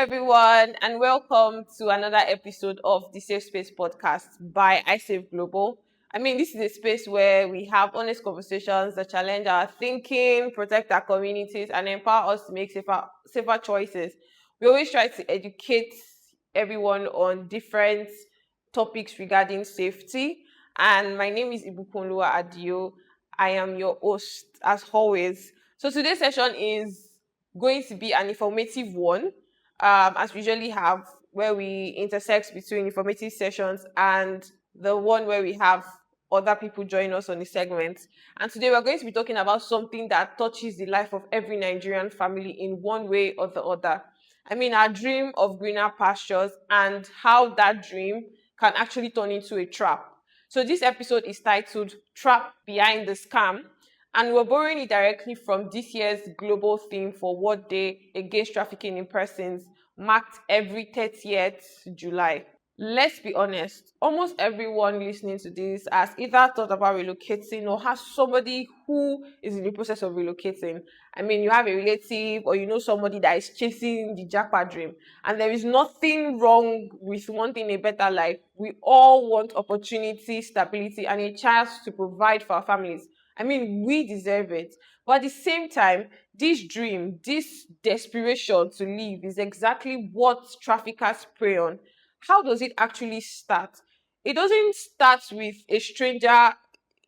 everyone, and welcome to another episode of the Safe Space podcast by iSafe Global. This is a space where we have honest conversations that challenge our thinking, protect our communities, and empower us to make safer choices. We always try to educate everyone on different topics regarding safety. And my name is Ibukunlua Adio. I am your host, as always. So today's session is going to be an informative one, as we usually have, where we intersect between informative sessions and the one where we have other people join us on the segment. And today we're going to be talking about something that touches the life of every Nigerian family in one way or the other. Our dream of greener pastures and how that dream can actually turn into a trap. So this episode is titled Trap Behind the Scam, and we're borrowing it directly from this year's global theme for World Day Against Trafficking in Persons, marked every 30th July. Let's be honest, almost everyone listening to this has either thought about relocating or has somebody who is in the process of relocating. You have a relative or you know somebody that is chasing the japa dream. And there is nothing wrong with wanting a better life. We all want opportunity, stability, and a chance to provide for our families. We deserve it. But at the same time, this dream, this desperation to live is exactly what traffickers prey on. How does it actually start? It doesn't start with a stranger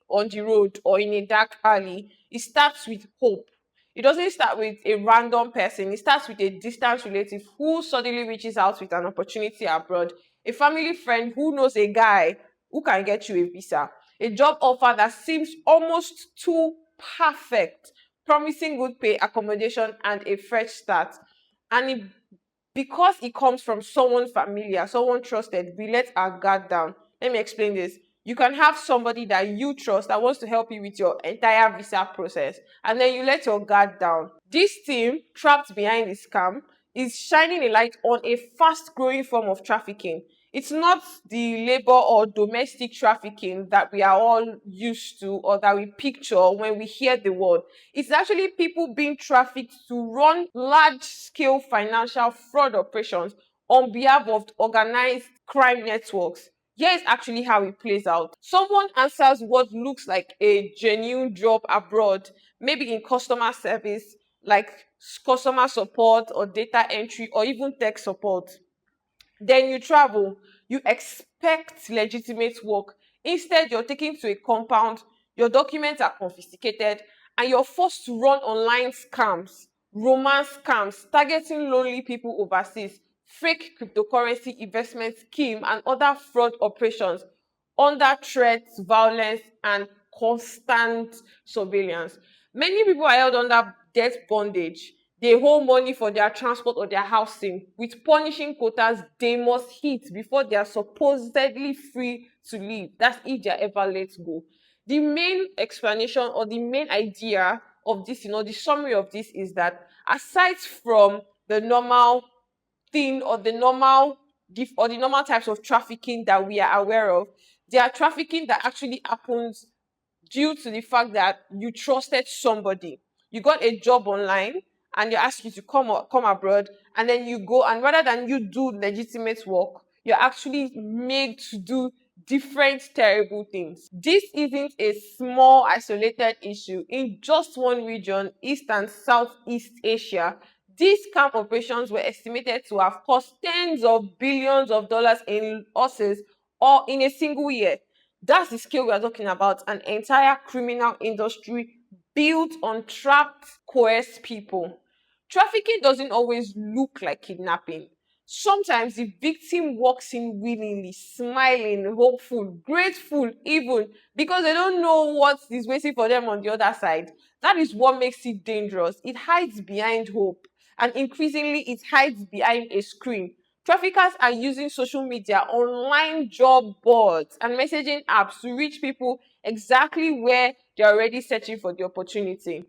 on the road or in a dark alley. It starts with hope. It doesn't start with a random person. It starts with a distant relative who suddenly reaches out with an opportunity abroad, a family friend who knows a guy who can get you a visa, a job offer that seems almost too perfect, promising good pay, accommodation, and a fresh start. And because it comes from someone familiar, someone trusted, we let our guard down. Let me explain this. You can have somebody that you trust that wants to help you with your entire visa process, and then you let your guard down. This team, trapped behind the scam, is shining a light on a fast growing form of trafficking. It's not the labor or domestic trafficking that we are all used to or that we picture when we hear the word. It's actually people being trafficked to run large scale financial fraud operations on behalf of organized crime networks. Here's actually how it plays out. Someone answers what looks like a genuine job abroad, maybe in customer service, like customer support or data entry or even tech support. Then you travel, you expect legitimate work. Instead, you're taken to a compound, your documents are confiscated, and you're forced to run online scams, romance scams, targeting lonely people overseas, fake cryptocurrency investment scheme, and other fraud operations under threats, violence, and constant surveillance. Many people are held under debt bondage. They hold money for their transport or their housing with punishing quotas they must hit before they are supposedly free to leave. That's if they are ever let go. The main explanation or the main idea of this, the summary of this is that aside from the normal thing or the normal types of trafficking that we are aware of, there are trafficking that actually happens due to the fact that you trusted somebody. You got a job online and they ask you to come abroad, and then you go, and rather than you do legitimate work, you're actually made to do different terrible things. This isn't a small isolated issue in just one region, East and Southeast Asia. These camp operations were estimated to have cost tens of billions of dollars in losses or in a single year. That's the scale we are talking about, an entire criminal industry built on trapped, coerced people. Trafficking doesn't always look like kidnapping. Sometimes the victim walks in willingly, smiling, hopeful, grateful, even because they don't know what is waiting for them on the other side. That is what makes it dangerous. It hides behind hope, and increasingly, it hides behind a screen. Traffickers are using social media, online job boards, and messaging apps to reach people exactly where they're already searching for the opportunity.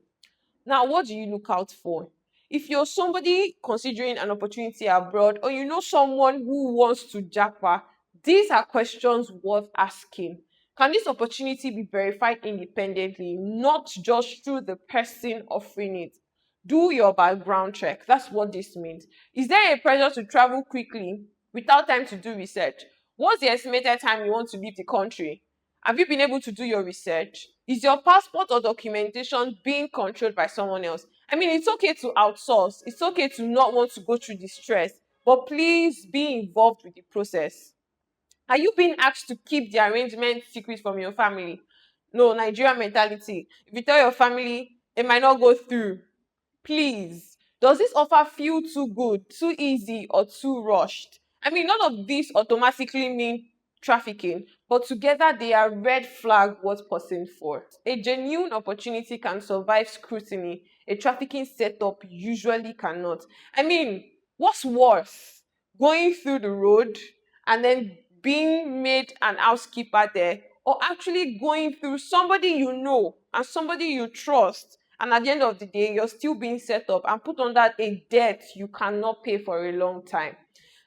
Now, what do you look out for? If you're somebody considering an opportunity abroad, or you know someone who wants to japa, these are questions worth asking. Can this opportunity be verified independently, not just through the person offering it? Do your background check. That's what this means. Is there a pressure to travel quickly without time to do research? What's the estimated time you want to leave the country? Have you been able to do your research? Is your passport or documentation being controlled by someone else? I mean, it's okay to outsource. It's okay to not want to go through the stress, but please be involved with the process. Are you being asked to keep the arrangement secret from your family? No, Nigerian mentality. If you tell your family, it might not go through. Please, does this offer feel too good, too easy, or too rushed? I mean, none of these automatically mean trafficking, but together they are red flag worth pausing for. A genuine opportunity can survive scrutiny. A trafficking setup usually cannot. I mean, what's worse? Going through the road and then being made an housekeeper there, or actually going through somebody you know and somebody you trust, and at the end of the day you're still being set up and put under a debt you cannot pay for a long time.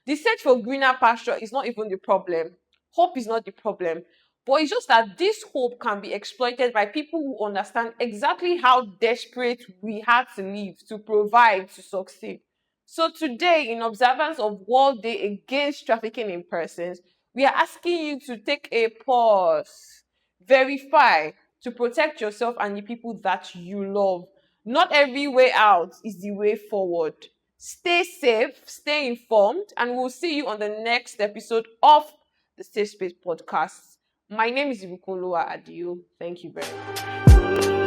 The search for greener pasture is not even the problem. Hope is not the problem, but it's just that this hope can be exploited by people who understand exactly how desperate we had to live to provide to succeed. So today, in observance of World Day Against Trafficking in Persons, we are asking you to take a pause, verify, to protect yourself and the people that you love. Not every way out is the way forward. Stay safe, stay informed, and we'll see you on the next episode of the Safe Space Podcast. My name is Ibukoloa Adio. Thank you very much.